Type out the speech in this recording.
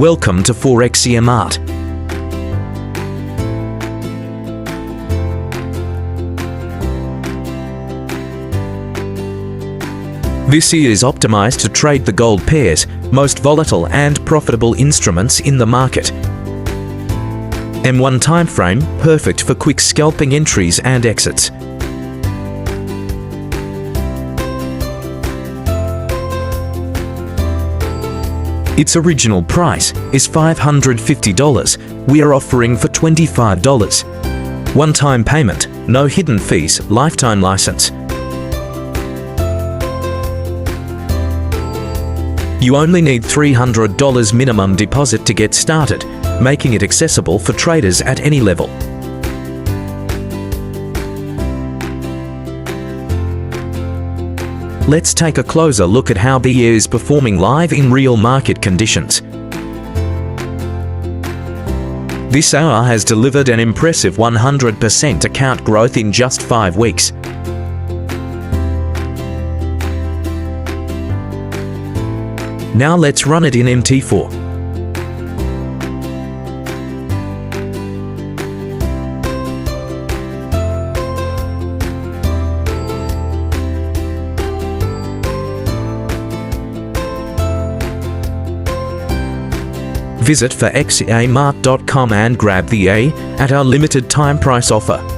Welcome to Forex EA Mart. This EA is optimized to trade the gold pairs, most volatile and profitable instruments in the market. M1 timeframe, perfect for quick scalping entries and exits. Its original price is $550. We are offering for $25. One-time payment, no hidden fees, lifetime license. You only need $300 minimum deposit to get started, making it accessible for traders at any level. Let's take a closer look at how EA is performing live in real market conditions. This hour has delivered an impressive 100% account growth in just 5 weeks. Now let's run it in MT4. Visit forexeamart.com and grab the EA at our limited time price offer.